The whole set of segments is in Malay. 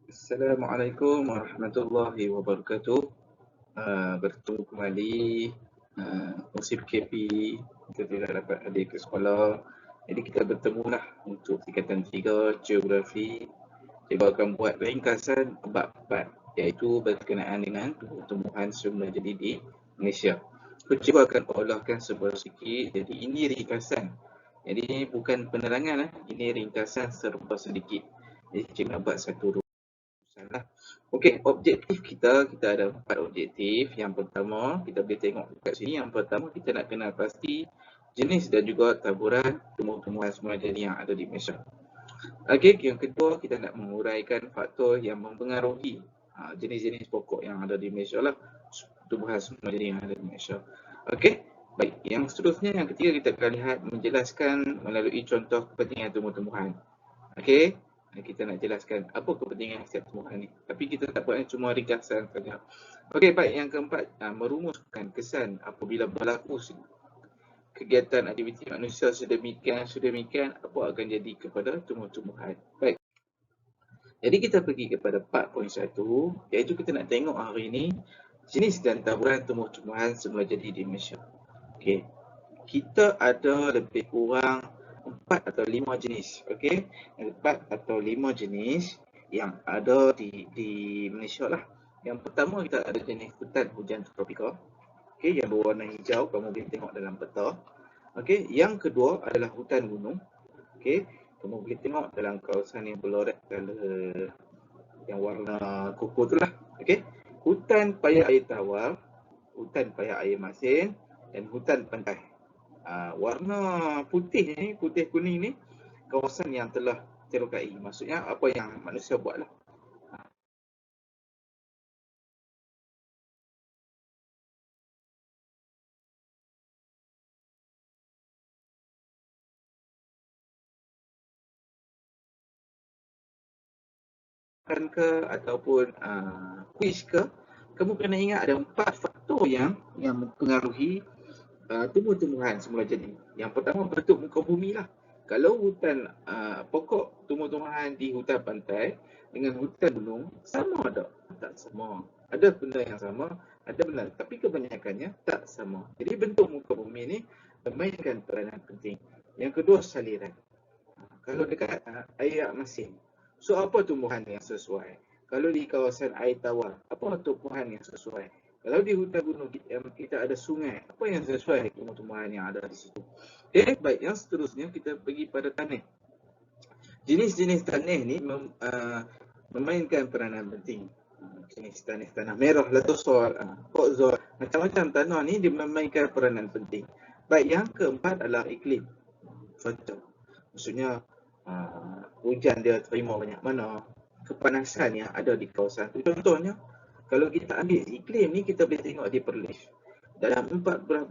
Assalamualaikum warahmatullahi wabarakatuh. Bertemu kembali musim KP, kita tidak dapat hadir ke sekolah. Jadi kita bertemulah untuk tingkatan 3 geografi. Cikgu akan buat ringkasan bab 4 iaitu berkenaan dengan tumbuhan semula jadi di Malaysia. Cikgu akan olahkan sebuah sikit. Jadi ini ringkasan. Jadi bukan penerangan, ini ringkasan serba sedikit. Jadi cikgu nak buat satu lah. Okey, objektif kita ada 4 objektif. Yang pertama, kita boleh tengok dekat sini. Yang pertama, kita nak kenal pasti jenis dan juga taburan tumbuh-tumbuhan semula jadi yang ada di Malaysia. Okey, yang kedua, kita nak menguraikan faktor yang mempengaruhi jenis-jenis pokok yang ada di Malaysia lah. Tumbuhan semula jadi yang ada di Malaysia. Okey, baik. Yang seterusnya, yang ketiga, kita akan lihat menjelaskan melalui contoh kepentingan tumbuh-tumbuhan. Okey, kita nak jelaskan apa kepentingan setiap tumbuhan ni. Tapi kita tak buat cuma ringkasan saja. Okey, baik. Yang keempat, merumuskan kesan apabila berlaku kegiatan aktiviti manusia sedemikian apa akan jadi kepada tumbuh-tumbuhan. Baik. Jadi kita pergi kepada 4.1 iaitu kita nak tengok hari ini jenis dan taburan tumbuh-tumbuhan semula jadi di Malaysia. Okey. Kita ada lebih kurang 4 atau 5 jenis. Okey, 4 atau 5 jenis yang ada di Malaysia lah. Yang pertama kita ada jenis hutan hujan tropika. Okey, yang berwarna hijau, kamu boleh tengok dalam peta. Okey, yang kedua adalah hutan gunung. Okey, kamu boleh tengok dalam kawasan yang berloret color yang warna koko tu lah. Okey, hutan paya air tawar, hutan paya air masin dan hutan pantai. Warna putih ni, putih kuning ni kawasan yang telah terokai. Maksudnya apa yang manusia buat lah. Ke ataupun quiz ke, kamu kena ingat ada 4 faktor yang mempengaruhi tumbuh-tumbuhan semula jadi. Yang pertama bentuk muka bumi lah. Kalau hutan pokok tumbuh-tumbuhan di hutan pantai dengan hutan gunung sama tak? Tak sama. Ada benda yang sama, ada benda, tapi kebanyakannya tak sama. Jadi bentuk muka bumi ni memainkan peranan penting. Yang kedua saliran. Kalau dekat air masin, so apa tumbuhan yang sesuai? Kalau di kawasan air tawar, apa tumbuhan yang sesuai? Kalau di hutan gunung kita ada sungai, apa yang sesuai tumbuh-tumbuhan yang ada di situ? Okay, baik. Yang seterusnya kita pergi pada tanah. Jenis-jenis tanah ni memainkan peranan penting. Jenis tanah merah, latosol, kokzol, macam-macam tanah ni dia memainkan peranan penting. Baik, yang keempat adalah iklim, cuaca. Maksudnya hujan dia terima banyak mana, kepanasan yang ada di kawasan tu. Contohnya, kalau kita ambil iklim ni, kita boleh tengok di Perlis. Dalam 14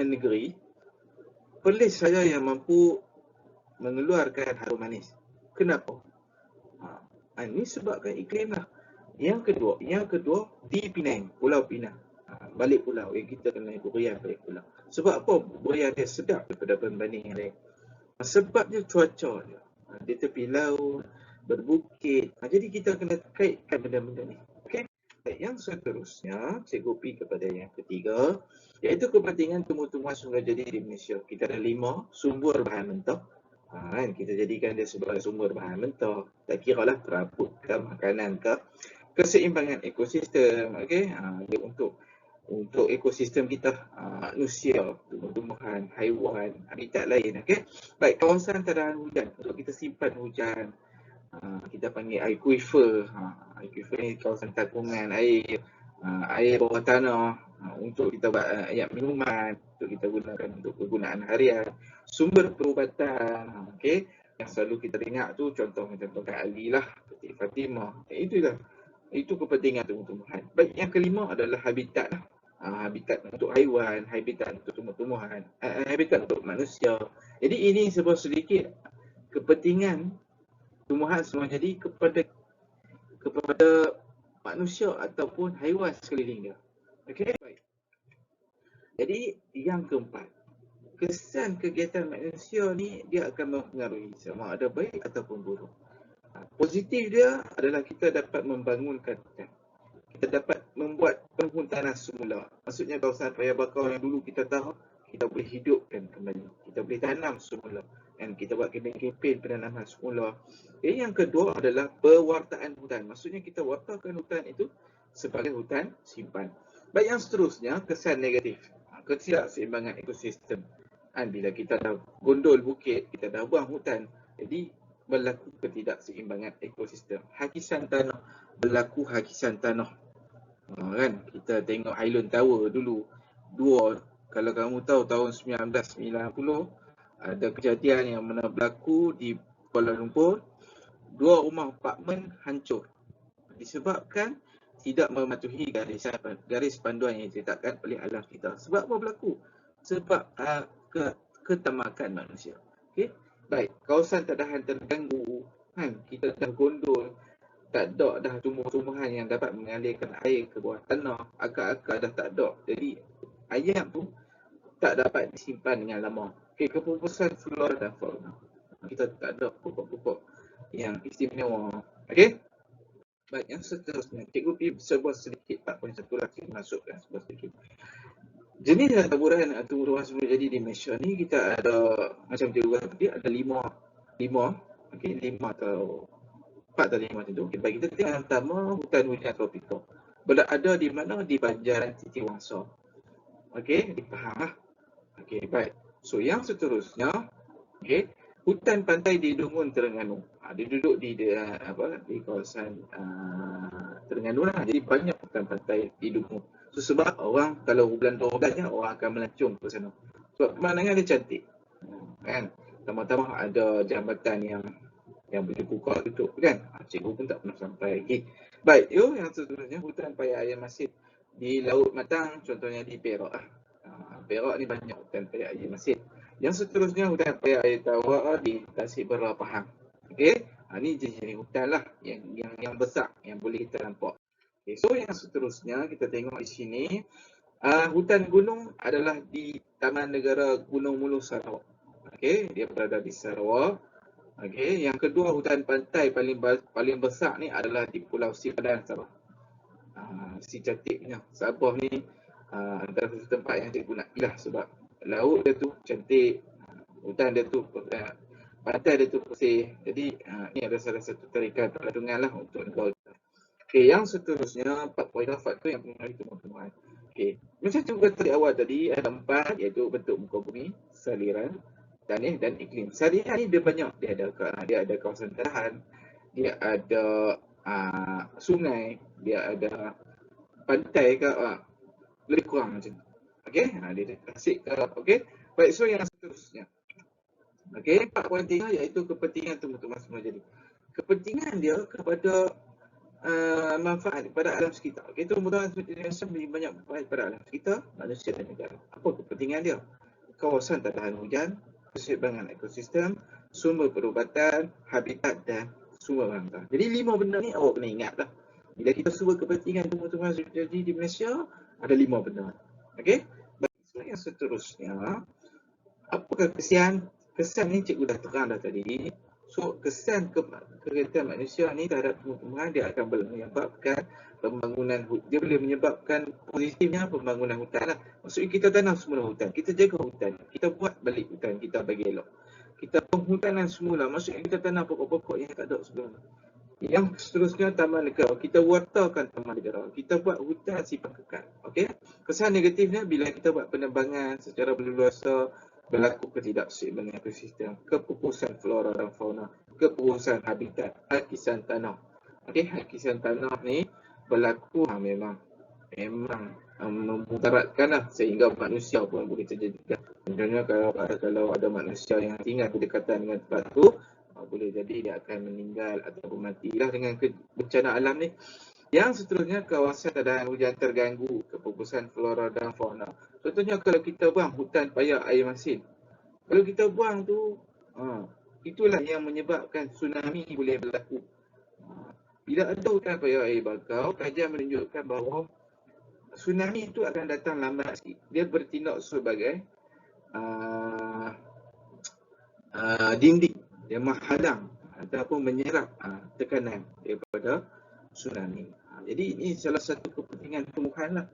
negeri, Perlis saja yang mampu mengeluarkan harum manis. Kenapa? Ini sebabkan iklim lah. Yang kedua di Penang, Pulau Pinang. Balik pulau yang kita kena berian balik pulau. Sebab apa? Berian dia sedap daripada pembanding yang lain. Sebabnya cuaca dia. Di tepi laut, berbukit. Jadi kita kena kaitkan benda-benda ni. Okey. Yang seterusnya, cikgu pergi kepada yang ketiga, iaitu kepentingan tumbuh-tumbuhan semula jadi di Malaysia. Kita ada 5 sumber bahan mentah. Kita jadikan dia sebagai sumber bahan mentah. Tak kira lah perabot ke, makanan ke, keseimbangan ekosistem. Okey. Dia untuk ekosistem kita, manusia, tumbuh-tumbuhan, haiwan, habitat lain. Okey. Baik, kawasan tadahan hujan untuk kita simpan hujan. Kita panggil aquifer. Aquifer ni kawasan takungan air, air bawah tanah untuk kita buat air minuman, untuk kita gunakan untuk kegunaan harian. Sumber perubatan, okey, yang selalu kita ingat tu contoh-contoh Kak Ali lah, Putih Fatimah. Itu kepentingan tumbuh-tumbuhan. Baik, yang kelima adalah habitat lah. Habitat untuk haiwan, habitat untuk tumbuh-tumbuhan, habitat untuk manusia. Jadi ini sebuah sedikit kepentingan tumbuhan semua jadi kepada manusia ataupun haiwan sekeliling dia. Okey, baik. Jadi yang keempat, kesan kegiatan manusia ni dia akan mempengaruhi sama ada baik ataupun buruk. Positif dia adalah kita dapat membangunkan hutan. Kita dapat membuat perhutanan semula. Maksudnya kawasan paya bakau yang dulu kita tahu, kita boleh hidupkan kembali. Kita boleh tanam semula. Dan kita buat kempen-kempen penanaman semula. Yang kedua adalah pewartaan hutan. Maksudnya kita wartakan hutan itu sebagai hutan simpan. Baik, yang seterusnya, kesan negatif. Ketidakseimbangan ekosistem. Bila kita dah gondol bukit, kita dah buang hutan, jadi berlaku ketidakseimbangan ekosistem. Hakisan tanah, berlaku hakisan tanah. Kan kita tengok Highland Tower dulu, kalau kamu tahu tahun 1990 ada kejadian yang mana berlaku di Kuala Lumpur, 2 rumah apartmen hancur disebabkan tidak mematuhi garis panduan yang ditetapkan oleh alam sekitar. Sebab apa berlaku? Sebab ketamakan manusia. Okey. Baik, kawasan tadahan terganggu, kan? Kita dah gondol, tak ada dah tumbuh-tumbuhan yang dapat mengalirkan air ke bawah tanah, akar-akar dah tak ada. Jadi air tu tak dapat disimpan dengan lama. Okey, kepupusan flora dan fauna. Kita tak ada pokok-pokok yang istimewa. Okey. Baik, yang seterusnya, cikgu pergi sebuah sedikit 4.1 lah, cikgu masukkan sebuah sedikit. Jenis dan taburan tumbuh-tumbuhan semula jadi di Malaysia ni kita ada, macam cikgu kata tadi, ada 5 atau 4 atau 5 macam tu. Okay, baik, kita tengok yang pertama, hutan hujan tropika. Berada di mana? Di Banjaran Sitiwangsa. Okey, dipaham lah. Okey, baik. So, yang seterusnya, okey, hutan pantai di Dungun, Terengganu. Dia duduk di kawasan Terengganu lah. Jadi banyak hutan pantai di Dungun. So, sebab orang kalau bulan 12 orang akan melancong ke sana. Sebab pemandangan dia cantik. Kan? Tambah-tambah ada jambatan yang boleh buka tutup kan. Cikgu pun tak pernah sampai lagi. Baik, yang seterusnya hutan paya air masin di Laut Matang, contohnya di Perak. Perak ni banyak hutan paya air masin. Yang seterusnya hutan paya air tawar di Tasik Berar, Pahang. Okey, ni jenis hutan lah yang besar yang boleh kita nampak. Okay, so yang seterusnya kita tengok di sini, hutan gunung adalah di Taman Negara Gunung Mulu, Sarawak. Okey, dia berada di Sarawak. Okey, yang kedua hutan pantai paling besar ni adalah di Pulau Sipadan, Sabah. Si cantiknya Sabah ni antara satu tempat yang cikgu nak pilih sebab laut dia tu cantik, hutan dia tu, pantai dia tu bersih. Jadi ni adalah salah satu tarikan perlindungan lah untuk negara kita. Okey, yang seterusnya 4 faktor yang mempengaruhi tumbuh-tumbuhan. Okey, macam cikgu kata di awal tadi, ada 4, iaitu bentuk muka bumi, saliran, tanah dan iklim. Saliran ni dia banyak, dia ada kawasan tadahan, dia ada sungai, dia ada pantai ke, lebih kurang macam tu. Okey, dia tasik ke, okey. Baik, so yang seterusnya. Okey, 4.3 iaitu kepentingan tumbuh-tumbuhan semula jadi. Kepentingan dia kepada manfaat kepada alam sekitar. Okey, tumbuh-tumbuhan Indonesia lebih banyak manfaat kepada alam sekitar, manusia dan negara. Apa kepentingan dia? Kawasan tadahan hujan, keseimbangan ekosistem, sumber perubatan, habitat dan sumber mangsa. Jadi 5 benda ni awak kena ingat lah. Bila kita sebut kepentingan tumbuh-tumbuhan jadi di Malaysia, ada 5 benda. Okey? Baik, so yang seterusnya, apakah kesan ni cikgu dah terang dah tadi. So kesan kegiatan manusia ni terhadap tumbuh-tumbuhan, dia akan menyebabkan pembangunan, dia boleh menyebabkan positifnya pembangunan hutan lah. Maksudnya kita tanam semula hutan, kita jaga hutan, kita buat balik hutan kita bagi elok. Kita penghutanan semula, maksudnya kita tanam pokok-pokok yang tak ada sebelum. Yang seterusnya taman negara, kita wartakan taman negara, kita buat hutan sifat kekal. Okey, kesan negatifnya bila kita buat penebangan secara berleluasa, berlaku ketidakseimbangan ekosistem, kepupusan flora dan fauna, kepupusan habitat, hakisan tanah. Okey, hakisan tanah ni berlaku memang memudaratkanlah sehingga manusia pun boleh terjadi. Contohnya kalau ada manusia yang tinggal berdekatan dengan tempat tu, boleh jadi dia akan meninggal ataupun matilah dengan bencana alam ni. Yang seterusnya, kawasan tadahan hujan terganggu, kepupusan flora dan fauna. Contohnya kalau kita buang hutan paya air masin, kalau kita buang tu, itulah yang menyebabkan tsunami boleh berlaku. Bila ada hutan paya air bakau, kajian menunjukkan bahawa tsunami itu akan datang lambat sikit. Dia bertindak sebagai dinding, dia menghalang ataupun menyerap tekanan daripada tsunami. Jadi ini salah satu kepentingan tumbuhan lah.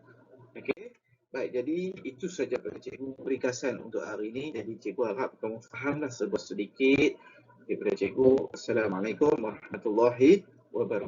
Okey. Baik, jadi itu saja pada cikgu ringkasan untuk hari ini. Jadi cikgu harap kamu fahamlah sedikit daripada cikgu. Assalamualaikum warahmatullahi wabarakatuh.